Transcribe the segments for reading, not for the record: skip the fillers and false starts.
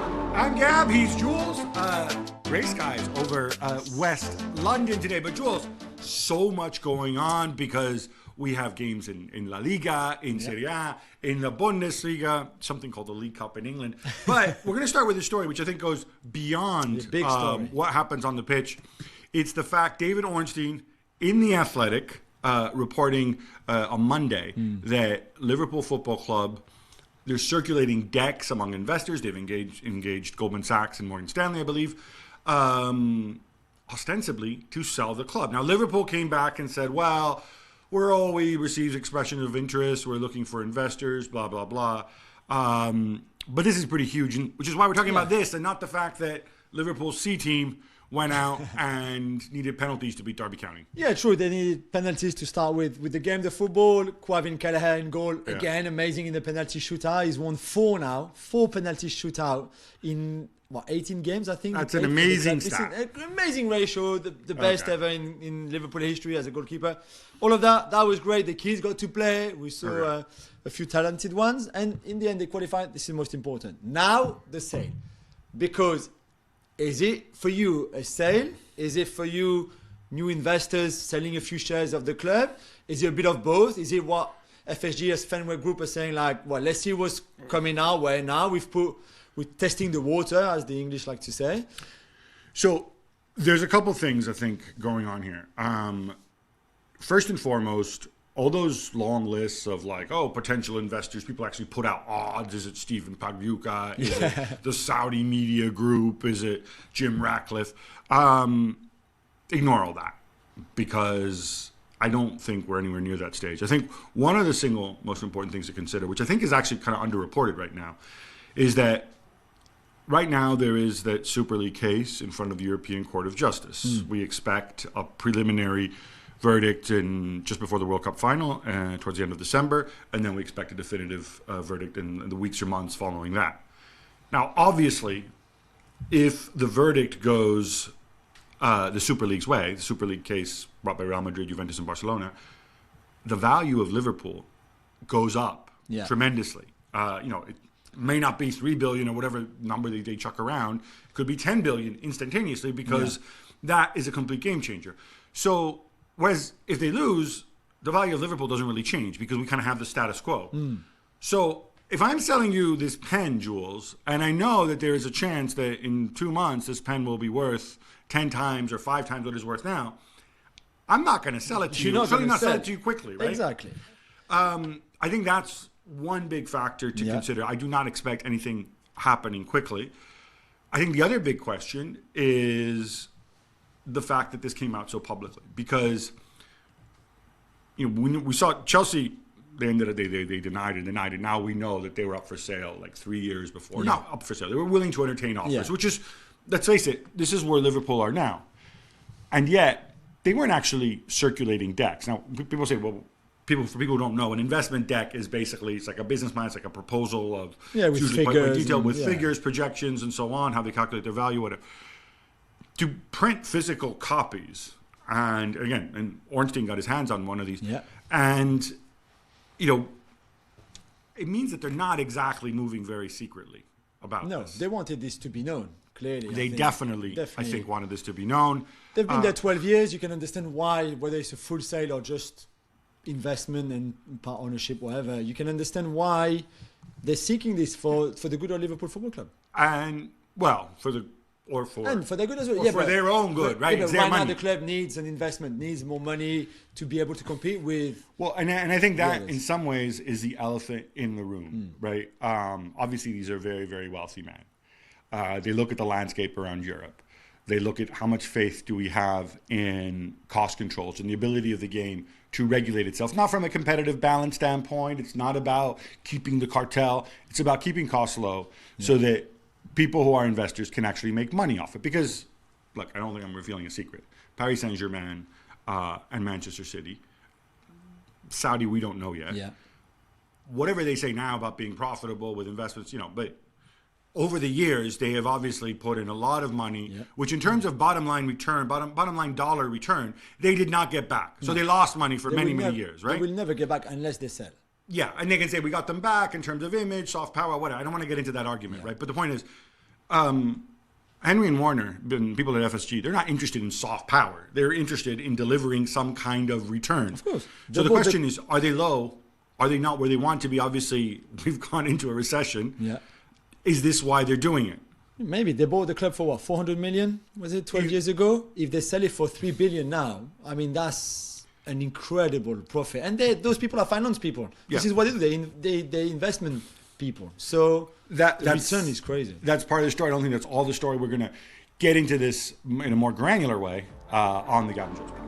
I'm Gab, he's Jules. Grey skies over West London today. But Jules, so much going on because we have games in La Liga, in Serie A, in the Bundesliga, something called the League Cup in England. But we're going to start with a story which I think goes beyond what happens on the pitch. It's the fact David Ornstein in The Athletic reporting on Monday that Liverpool Football Club, they're circulating decks among investors. They've engaged Goldman Sachs and Morgan Stanley, I believe, ostensibly to sell the club. Now, Liverpool came back and said, well, we received expressions of interest. We're looking for investors, blah, blah, blah. But this is pretty huge, which is why we're talking about this and not the fact that Liverpool's C team went out and needed penalties to beat Derby County. Yeah, true. They needed penalties to start with the game, the football. Quavin Kelleher in goal. Yeah. Again, amazing in the penalty shootout. He's won 4 now. 4 penalty shootout in 18 games, I think. That's an amazing stat. It's an amazing ratio. The best ever in Liverpool history as a goalkeeper. All of that was great. The kids got to play. We saw a few talented ones. And in the end, they qualified. This is most important. Now, the sale. Because is it for you a sale? Is it for you new investors selling a few shares of the club? Is it a bit of both? Is it what FSG as Fenway Group are saying, like, well, let's see what's coming our way now. We're testing the water, as the English like to say. So there's a couple things I think going on here. First and foremost, all those long lists of potential investors, people actually put out odds. Is it Stephen Pagliuca? Is it the Saudi media group? Is it Jim Ratcliffe? Ignore all that because I don't think we're anywhere near that stage. I think one of the single most important things to consider, which I think is actually kind of underreported right now, is that right now there is that Super League case in front of the European Court of Justice. We expect a preliminary verdict just before the World Cup final, towards the end of December, and then we expect a definitive verdict in the weeks or months following that. Now, obviously, if the verdict goes the Super League's way, the Super League case brought by Real Madrid, Juventus, and Barcelona, the value of Liverpool goes up tremendously. It may not be 3 billion or whatever number they chuck around. It could be 10 billion instantaneously because that is a complete game changer. So, whereas if they lose, the value of Liverpool doesn't really change because we kind of have the status quo. So if I'm selling you this pen, Jules, and I know that there is a chance that in 2 months this pen will be worth 10 times or 5 times what it's worth now, I'm not going to sell it to you. I'm certainly not sell it to you quickly, right? Exactly. I think that's one big factor to consider. I do not expect anything happening quickly. I think the other big question is the fact that this came out so publicly, because we saw Chelsea, they denied it. Now we know that they were up for sale 3 years before. Not up for sale. They were willing to entertain offers, which is, let's face it, this is where Liverpool are now. And yet, they weren't actually circulating decks. Now, people say, well, for people who don't know, an investment deck is basically, it's like a business plan, it's like a proposal of with usually figures quite detailed with figures, projections, and so on, how they calculate their value, whatever. To print physical copies, and Ornstein got his hands on one of these, and it means that they're not exactly moving very secretly about this. No, they wanted this to be known, clearly. They definitely, I think, wanted this to be known. They've been there 12 years. You can understand why, whether it's a full sale or just investment and part ownership, whatever. You can understand why they're seeking this for the good of Liverpool Football Club. And, for their good as well. For their own good, right? But right now the club needs an investment, needs more money to be able to compete with. Well, and I think that in some ways is the elephant in the room, right? Obviously, these are very, very wealthy men. They look at the landscape around Europe. They look at how much faith do we have in cost controls and the ability of the game to regulate itself. Not from a competitive balance standpoint. It's not about keeping the cartel. It's about keeping costs low so that people who are investors can actually make money off it. Because, look, I don't think I'm revealing a secret. Paris Saint-Germain and Manchester City. Saudi, we don't know yet. Yeah. Whatever they say now about being profitable with investments, but over the years, they have obviously put in a lot of money, which in terms of bottom line return, bottom line dollar return, they did not get back. So they lost money for many years, right? They will never get back unless they sell. Yeah, and they can say we got them back in terms of image, soft power, whatever. I don't want to get into that argument, right? But the point is, Henry and Warner, people at FSG, they're not interested in soft power. They're interested in delivering some kind of return. Of course. So the question is, are they low? Are they not where they want to be? Obviously, we've gone into a recession. Yeah. Is this why they're doing it? Maybe they bought the club for what, 400 million? Was it 12 years ago? If they sell it for 3 billion now, I mean, that's an incredible profit. And those people are finance people. Yeah. This is what they do. They investment people. So the return is crazy. That's part of the story. I don't think that's all the story. We're going to get into this in a more granular way on the Gab and Juls podcast.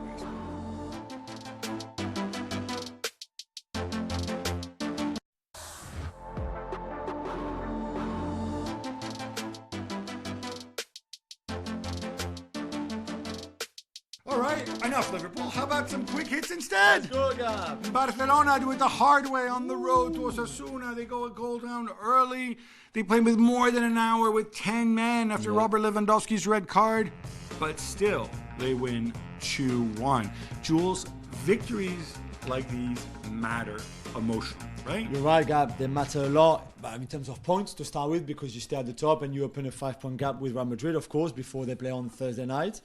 All right, enough Liverpool. How about some quick hits instead? Let's go, Gab. Barcelona do it the hard way on the road to Osasuna. They go a goal down early. They play with more than an hour with 10 men after Robert Lewandowski's red card. But still, they win 2-1. Jules, victories like these matter emotionally, right? You're right, Gab. They matter a lot in terms of points to start with, because you stay at the top and you open a 5-point gap with Real Madrid, of course, before they play on Thursday night.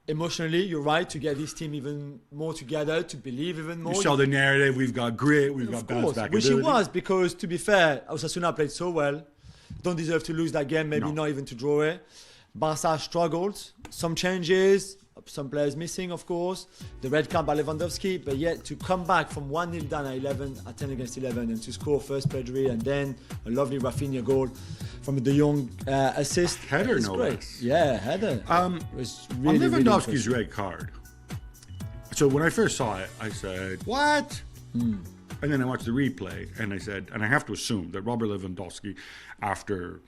Emotionally, you're right, to get this team even more together, to believe even more. You sell the narrative, we've got grit, we've got bounce back which ability. it was, because to be fair, Osasuna played so well, don't deserve to lose that game, maybe not even to draw it. Barca struggled, some changes, some players missing, of course, the red card by Lewandowski, but yet to come back from 1-0 down at 10 against 11 and to score first Pedri and then a lovely Rafinha goal from the Jong assist. Header, it's no great. less. Yeah, header. It was really, on Lewandowski's really red card. So when I first saw it, I said, what? And then I watched the replay and I said, and I have to assume that Robert Lewandowski, after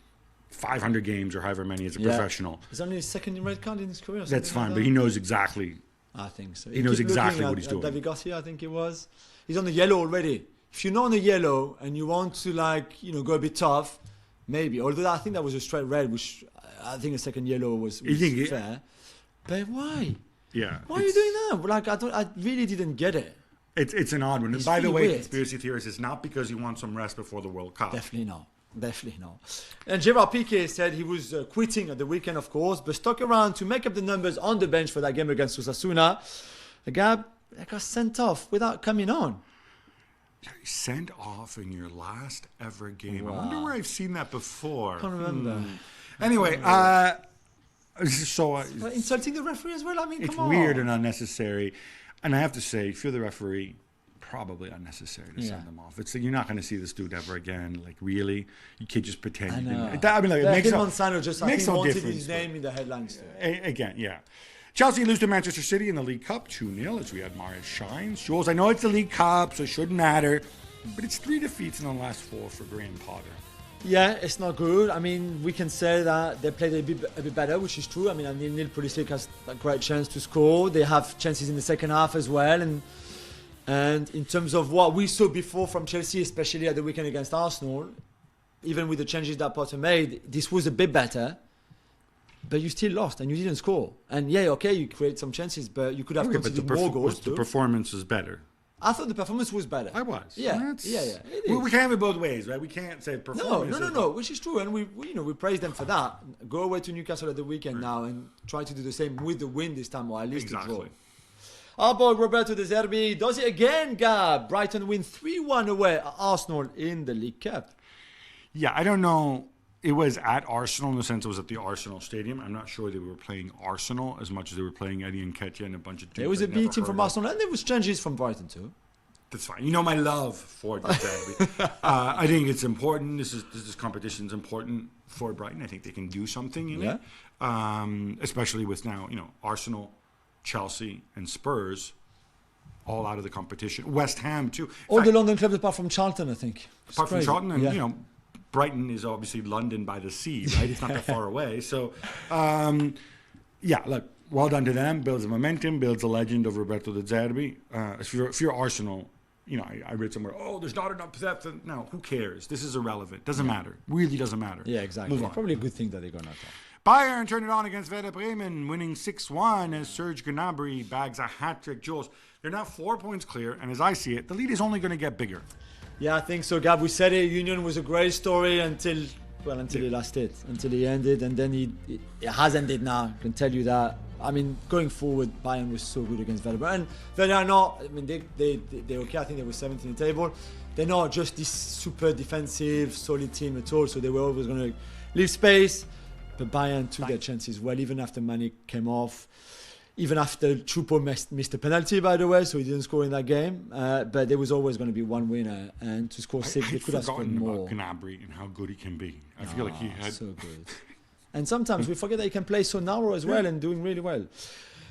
500 games or however many as a professional. It's only his second red card in his career. That's fine, but he knows exactly. I think so. He knows exactly what he's doing. David Garcia, I think it was. He's on the yellow already. If you're not on the yellow and you want to go a bit tough, maybe. Although I think that was a straight red, which I think a second yellow was fair. But why? Yeah. Why are you doing that? I really didn't get it. It's an odd one. And by the way, conspiracy theorists, it's not because he wants some rest before the World Cup. Definitely not. And Gerald Pique said he was quitting at the weekend, of course, but stuck around to make up the numbers on the bench for that game against Osasuna. Gab got sent off without coming on. Sent off in your last ever game. Wow. I wonder where I've seen that before. I can't remember. Anyway, so insulting the referee as well. I mean, it's weird and unnecessary. And I have to say, if you're the referee, probably unnecessary to send them off. It's like, you're not going to see this dude ever again. Like, really, you can't just pretend. It makes Monsanto just wanted his name in the headlines. Again, yeah. Chelsea lose to Manchester City in the League Cup 2-0 as Riyad Mahrez shines. Jules, I know it's the League Cup, so it shouldn't matter, but it's 3 defeats in the last 4 for Graham Potter. Yeah, it's not good. I mean, we can say that they played a bit better, which is true. I mean, Neil Pulisic has a great chance to score. They have chances in the second half as well, and in terms of what we saw before from Chelsea, especially at the weekend against Arsenal, even with the changes that Potter made, this was a bit better. But you still lost and you didn't score. And you create some chances, but you could have conceded more goals too. The performance is better. I thought the performance was better. I was. Yeah. We can't have it both ways, right? We can't say performance. No, which is true. And we praise them for that. Go away to Newcastle at the weekend now and try to do the same with the win this time, or at least the draw. Our boy Roberto De Zerbi does it again, Gab. Brighton win 3-1 away at Arsenal in the League Cup. Yeah, I don't know. It was at Arsenal in the sense it was at the Arsenal Stadium. I'm not sure they were playing Arsenal as much as they were playing Eddie Nketiah and a bunch of dudes. There was a B team from Arsenal and there was changes from Brighton too. That's fine. You know my love for De Zerbi. I think it's important. This competition is important for Brighton. I think they can do something in it, especially with now Arsenal, Chelsea, and Spurs all out of the competition. West Ham too. All the London clubs apart from Charlton, I think. Apart from Charlton, and Brighton is obviously London by the sea, right? It's not that far away. So, look, well done to them. Builds a momentum, builds a legend of Roberto De Zerbi. If you're Arsenal, I read somewhere, there's not enough depth. No, who cares? This is irrelevant. Doesn't matter. Really doesn't matter. Yeah, exactly. It's probably a good thing that they're going to attack. Bayern turned it on against Werder Bremen, winning 6-1 as Serge Gnabry bags a hat-trick. Jules, they're now 4 points clear, and as I see it, the lead is only going to get bigger. Yeah, I think so, Gab. We said it. Union was a great story until Well, until he lost it, until he ended, and then it has ended now. I can tell you that. I mean, going forward, Bayern was so good against Werder. And they are not, I mean, they're okay. I think they were 7th in the table. They're not just this super defensive, solid team at all. So they were always going to leave space. But Bayern took their chances well, even after Mane came off. Even after Choupo missed a penalty, by the way, so he didn't score in that game. But there was always going to be one winner. And to score 6, they could have scored more. I'd forgotten about Gnabry and how good he can be. I feel like he had... So good. And sometimes we forget that he can play so narrow as well and doing really well.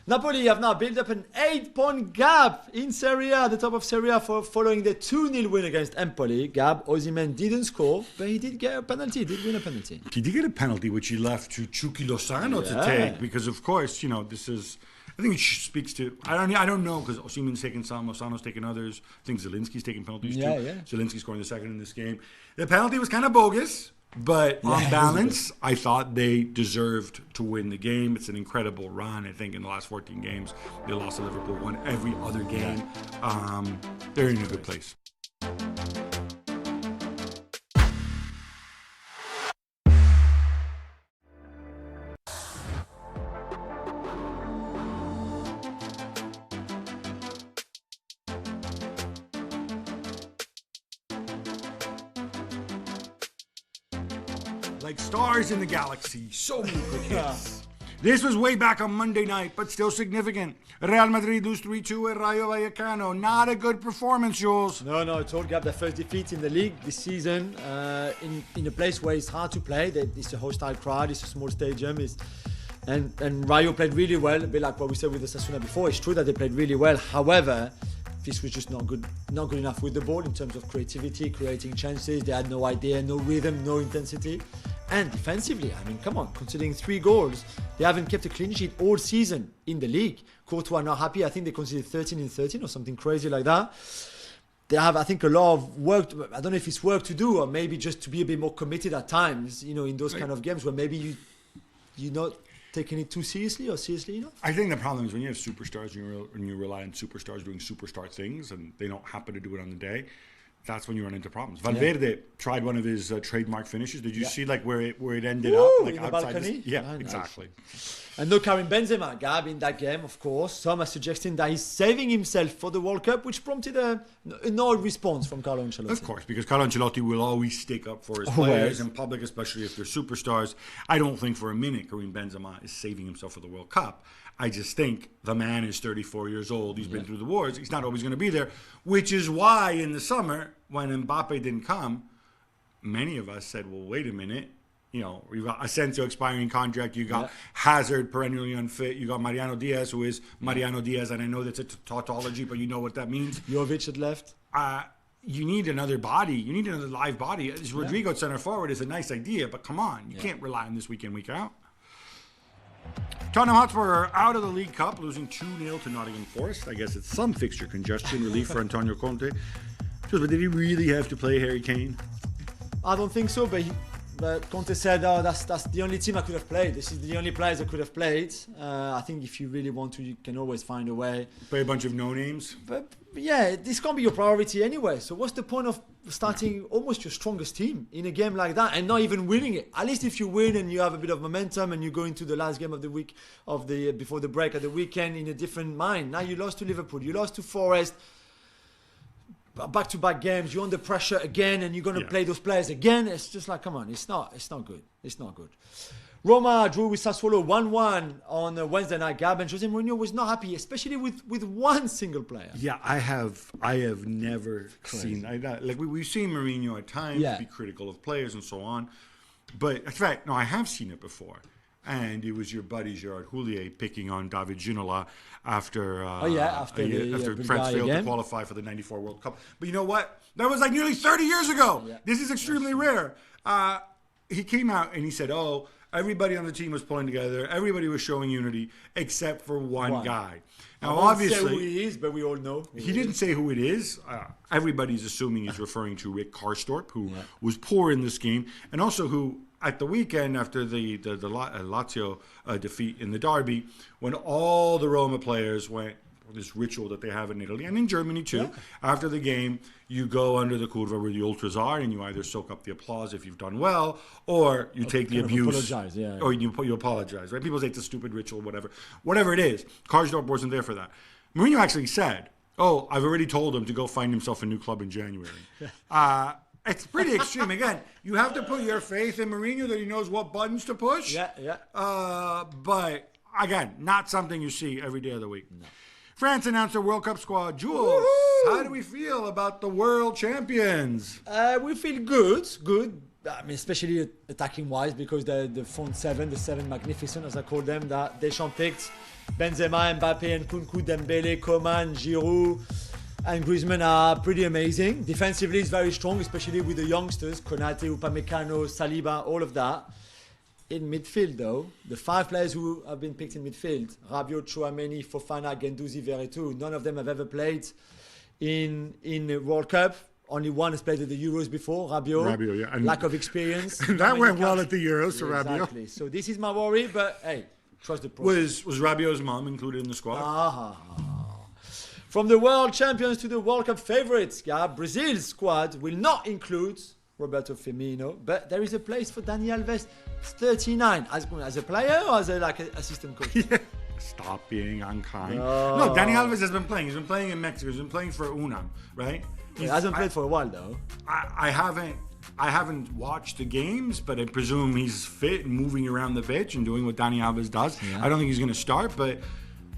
Napoli have now built up an 8-point gap in Serie A, the top of Serie A, following the 2-0 win against Empoli. Gab, Osimhen didn't score, but he did get a penalty. He did win a penalty. He did get a penalty, which he left to Chucky Lozano to take, because of course, this is... I think it speaks to... I don't know, because Osimhen's taken some, Lozano's taken others. I think Zelinski's taken penalties too. Zelinski scoring the second in this game. The penalty was kind of bogus. But on balance, I thought they deserved to win the game. It's an incredible run. I think in the last 14 games, they lost to Liverpool, won every other game. They're in a good place. Like stars in the galaxy, so many good hits. This was way back on Monday night, but still significant. Real Madrid lose 3-2 at Rayo Vallecano. Not a good performance, Jules. No, I told Gab their first defeat in the league this season, in a place where it's hard to play. It's a hostile crowd, it's a small stadium. And Rayo played really well, a bit like what we said with the Osasuna before. It's true that they played really well. However, this was just not good enough with the ball in terms of creativity, creating chances. They had no idea, no rhythm, no intensity. And defensively, I mean, come on, considering 3 goals, they haven't kept a clean sheet all season in the league. Courtois not happy. I think they conceded 13 in 13 or something crazy like that. They have, I think, a lot of work. I don't know if it's work to do or maybe just to be a bit more committed at times, in those kind of games where maybe you're not taking it too seriously or seriously enough. I think the problem is when you have superstars and you rely on superstars doing superstar things and they don't happen to do it on the day, that's when you run into problems. Valverde tried one of his trademark finishes. Did you see where it ended up? Like in the balcony? Exactly. And no Karim Benzema, Gab, in that game, of course. Some are suggesting that he's saving himself for the World Cup, which prompted an odd response from Carlo Ancelotti. Of course, because Carlo Ancelotti will always stick up for his players in public, especially if they're superstars. I don't think for a minute Karim Benzema is saving himself for the World Cup. I just think the man is 34 years old. He's been through the wars. He's not always going to be there, which is why in the summer, when Mbappe didn't come, many of us said, well, wait a minute. You've got Asensio expiring contract. You got Hazard perennially unfit. You got Mariano Diaz, who is Mariano Diaz, and I know that's a tautology, but you know what that means. Jovic had left. You need another body. You need another live body. Rodrigo at center forward is a nice idea, but come on. You can't rely on this week in, week out. Tottenham Hotspur are out of the League Cup, losing 2-0 to Nottingham Forest. I guess it's some fixture congestion relief for Antonio Conte. But did he really have to play Harry Kane? I don't think so, but Conte said, that's the only team I could have played. This is the only players I could have played. I think if you really want to, you can always find a way. Play a bunch of no-names? But yeah, this can't be your priority anyway. So what's the point of starting almost your strongest team in a game like that and not even winning it? At least if you win and you have a bit of momentum and you go into the last game of the week, before the break at the weekend in a different mind. Now you lost to Liverpool, you lost to Forest. Back-to-back games, you're under pressure again, and you're going to play those players again. It's just like, come on, it's not good. It's not good. Roma drew with Sassuolo 1-1 on Wednesday night. Gab and Jose Mourinho was not happy, especially with one single player. Yeah, I have never seen we've seen Mourinho at times be critical of players and so on, but in fact, no, I have seen it before. And it was your buddy Gerard Houllier picking on David Ginola after France failed to qualify for the '94 World Cup. But you know what? That was like nearly 30 years ago. Yeah. This is extremely rare. He came out and he said, everybody on the team was pulling together. Everybody was showing unity except for one guy. Now, obviously, say who he is, but we all know. He didn't say who it is. Everybody's assuming he's referring to Rick Karstorp, who was poor in this game, and also who, at the weekend after the Lazio defeat in the derby, when all the Roma players went this ritual that they have in Italy and in Germany too. After the game, you go under the curva where the ultras are, and you either soak up the applause if you've done well, or you take the abuse, or you apologize. Right? People say it's a stupid ritual, whatever it is. Karsdorp wasn't there for that. Mourinho actually said, "Oh, I've already told him to go find himself a new club in January." It's pretty extreme. Again, you have to put your faith in Mourinho that he knows what buttons to push. But again, not something you see every day of the week. No. France announced their World Cup squad. Jules, how do we feel about the world champions? We feel good. I mean, especially attacking-wise, because the front seven, the seven magnificent, as I call them, that Deschamps picked, Benzema, Mbappe, and Nkunku, Dembele, Coman, Giroud, and Griezmann are pretty amazing. Defensively, it's very strong, especially with the youngsters, Konate, Upamecano, Saliba, all of that. In midfield, though, the 5 players who have been picked in midfield, Rabiot, Chouameni, Fofana, Guendouzi, Veretout, none of them have ever played in the World Cup. Only one has played at the Euros before, Rabiot. Yeah. And lack of experience. And that went well at the Euros for Rabiot. Exactly. So this is my worry, but hey, trust the process. Was Rabiot's mom included in the squad? From the world champions to the World Cup favourites, Brazil's squad will not include Roberto Firmino, but there is a place for Dani Alves, 39, as a player or as an assistant coach? Stop being unkind. No, Dani Alves has been playing. He's been playing in Mexico. He's been playing for UNAM, right? He hasn't played for a while, though. I haven't watched the games, but I presume he's fit and moving around the pitch and doing what Dani Alves does. I don't think he's going to start, but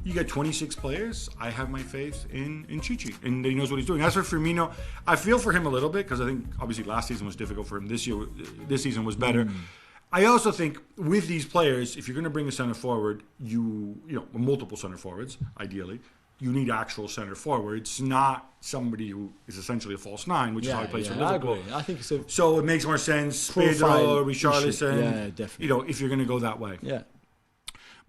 you got 26 players. I have my faith in Chichi, and he knows what he's doing. As for Firmino, I feel for him a little bit because I think obviously last season was difficult for him. This season was better. I also think with these players, if you're going to bring a center forward, you know multiple center forwards, ideally, you need actual center forwards, not somebody who is essentially a false nine, which is how he plays for Liverpool. I think so. It makes more sense. Pedro, Richarlison, definitely. If you're going to go that way. Yeah.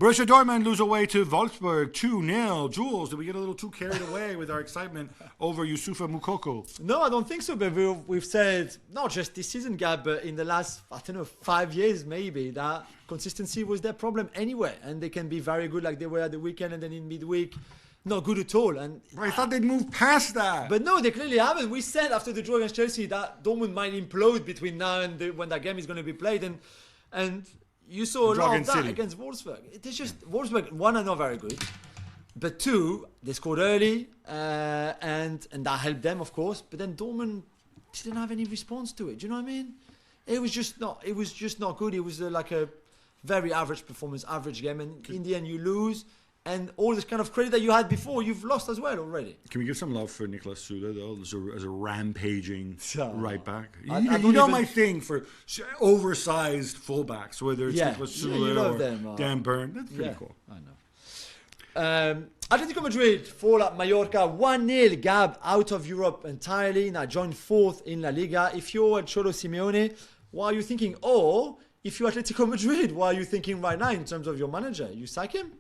Borussia Dortmund lose away to Wolfsburg 2-0. Jules, did we get a little too carried away with our excitement over Youssoufa Moukoko? No, I don't think so. But we've said, not just this season, Gab, but in the last, 5 years maybe, that consistency was their problem anyway. And they can be very good like they were at the weekend and then in midweek. Not good at all. And I thought they'd move past that. But no, they clearly haven't. We said after the draw against Chelsea that Dortmund might implode between now and when that game is going to be played. And you saw a lot of that against Wolfsburg. It's just, Wolfsburg, one, are not very good. But two, they scored early, and that helped them, of course. But then Dortmund didn't have any response to it. Do you know what I mean? It was just not good. It was like a very average performance, average game. And in the end, you lose. And all this kind of credit that you had before, you've lost as well already. Can we give some love for Niklas Süle, though, as a rampaging right back? You know my thing for oversized fullbacks, whether it's Niklas Süle or Dan Burn. That's pretty cool. I know. Atletico Madrid fall at Mallorca 1-0. Gab out of Europe entirely. Now joined 4th in La Liga. If you're Cholo Simeone, what are you thinking? Or if you're Atletico Madrid, what are you thinking right now in terms of your manager? You sack him?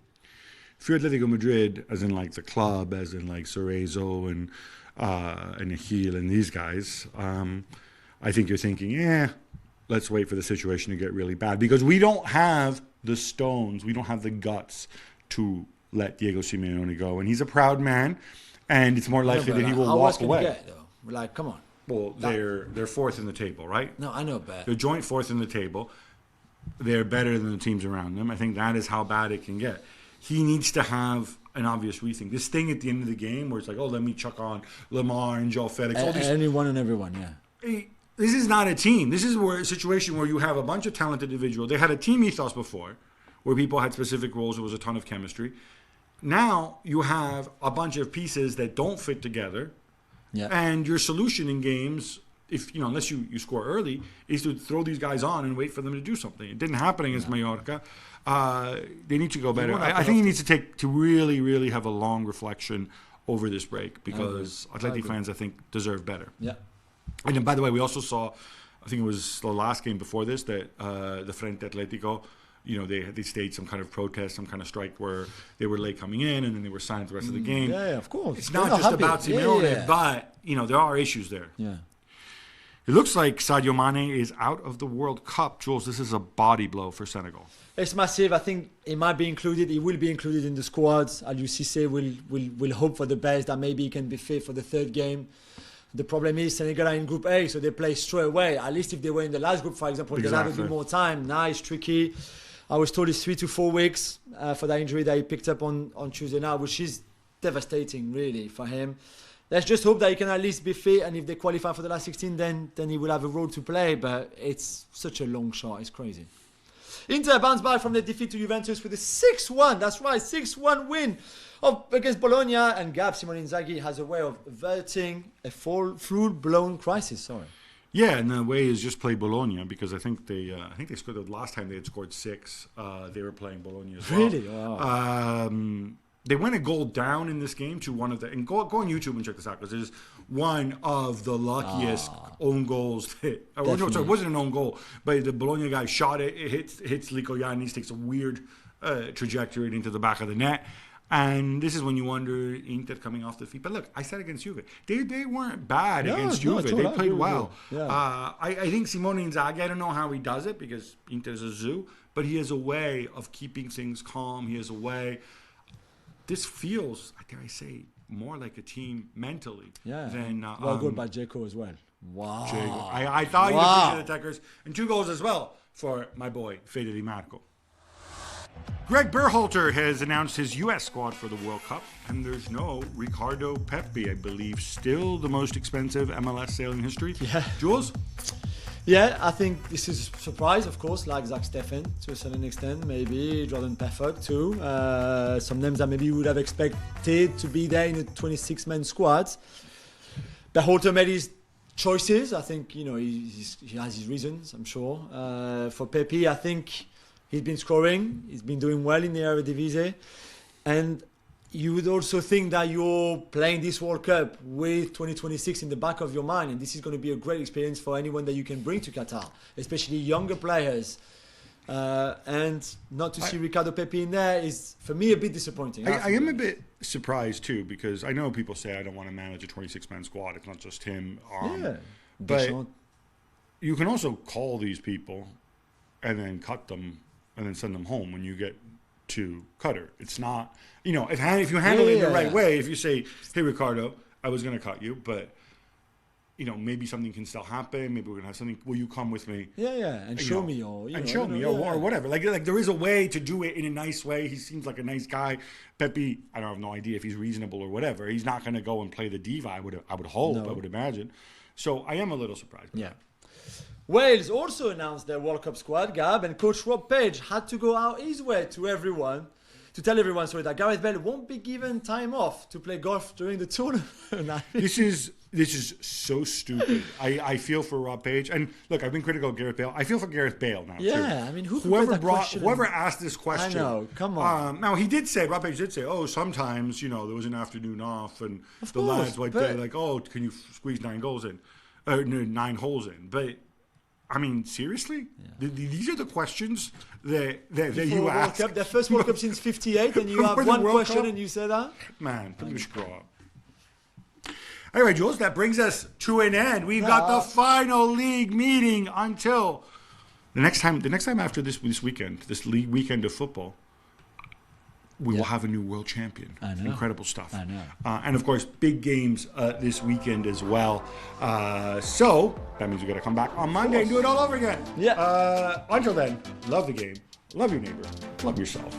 If you're Atletico Madrid, as in like the club, as in like Cerezo and Achille and these guys, I think you're thinking, let's wait for the situation to get really bad. Because we don't have the stones, we don't have the guts to let Diego Simeone go. And he's a proud man, and it's more likely that he will walk away. Like, come on. Well, they're 4th in the table, right? No, I know, but they're joint 4th in the table. They're better than the teams around them. I think that is how bad it can get. He needs to have an obvious rethink. This thing at the end of the game where it's like, let me chuck on Lamar and Joe Felix. Anyone and everyone, This is not a team. This is a situation where you have a bunch of talented individuals. They had a team ethos before where people had specific roles. There was a ton of chemistry. Now you have a bunch of pieces that don't fit together. Yeah. And your solution in games, unless you score early, is to throw these guys on and wait for them to do something. It didn't happen against Mallorca. They need to go better. I think he needs to really, really have a long reflection over this break because Atleti fans, I think, deserve better. Yeah. And then, by the way, we also saw, I think it was the last game before this, that the Frente Atletico, they staged some kind of protest, some kind of strike where they were late coming in and then they were signed the rest of the game. Yeah, of course. It's not just about Simeone, but, there are issues there. Yeah. It looks like Sadio Mane is out of the World Cup. Jules, this is a body blow for Senegal. It's massive. I think it might be included. He will be included in the squads. Aliou Cissé will hope for the best that maybe he can be fit for the third game. The problem is Senegal are in Group A, so they play straight away. At least if they were in the last group, for example, they'll have a bit more time. Now it's tricky. I was told it's 3 to 4 weeks for that injury that he picked up on Tuesday night, which is devastating, really, for him. Let's just hope that he can at least be fit, and if they qualify for the last 16, then he will have a role to play, but it's such a long shot. It's crazy. Inter bounced back from their defeat to Juventus with a 6-1. That's right, 6-1 win against Bologna, and Gab, Simone Inzaghi has a way of averting a full-blown crisis. Sorry. Yeah, and the way is just play Bologna, because I think they scored the last time they had scored 6. They were playing Bologna as well. Really? Wow. They went a goal down in this game to one of the... And go on YouTube and check this out, because it is one of the luckiest own goals. No, sorry, it wasn't an own goal, but the Bologna guy shot it. It hits Lico Yannis, takes a weird trajectory into the back of the net. And this is when you wonder, Inter coming off the feet. But look, I said against Juve, they weren't bad against Juve. They played well. Yeah. I think Simone Inzaghi, I don't know how he does it, because Inter's a zoo, but he has a way of keeping things calm. He has a way... This feels, dare I say, more like a team mentally than... well, good by Dzeko as well. Wow. Dzeko. I thought you appreciated the attackers. And 2 goals as well for my boy, Fede Di Marco. Greg Berhalter has announced his U.S. squad for the World Cup, and there's no Ricardo Pepi, I believe, still the most expensive MLS sale in history. Yeah. Jules? Yeah, I think this is a surprise, of course, like Zach Steffen to a certain extent, maybe Jordan Pefok too. Some names that maybe you would have expected to be there in the 26-man squad. Berhalter made his choices. I think, he has his reasons, I'm sure. For Pepi, I think he's been scoring. He's been doing well in the Eredivisie. And you would also think that you're playing this World Cup with 2026 in the back of your mind, and this is going to be a great experience for anyone that you can bring to Qatar, especially younger players. And not to see Ricardo Pepi in there is, for me, a bit disappointing. I am a bit surprised, too, because I know people say I don't want to manage a 26-man squad. It's not just him. But you can also call these people and then cut them and then send them home when you get to Qatar. It's not... if you handle it in the right way, if you say, hey, Ricardo, I was going to cut you, but, maybe something can still happen. Maybe we're going to have something. Will you come with me? And show me. Or whatever. Like there is a way to do it in a nice way. He seems like a nice guy. Pepi, I don't have no idea if he's reasonable or whatever. He's not going to go and play the diva, I would hope, I would imagine. So I am a little surprised. Yeah. Wales also announced their World Cup squad, Gab, and coach Rob Page had to go out his way to tell everyone that Gareth Bale won't be given time off to play golf during the tournament. This is so stupid. I feel for Rob Page, and look, I've been critical of Gareth Bale. I feel for Gareth Bale now. Yeah, too. I mean, whoever asked this question. I know, come on. Now Rob Page did say, sometimes there was an afternoon off, and lads like can you squeeze 9 goals in, 9 holes in, but. I mean, seriously? Yeah. These are the questions that you ask. Their first World Cup since 58, and you have one question Cup? And you say that? Man, please grow up. Anyway, Jules, that brings us to an end. We've got the final league meeting until the next time after this weekend, this league weekend of football. We will have a new world champion. I know. Incredible stuff. I know. And of course, big games this weekend as well. So that means we got to come back on Monday and do it all over again. Yeah. Until then, love the game, love your neighbor, love yourself.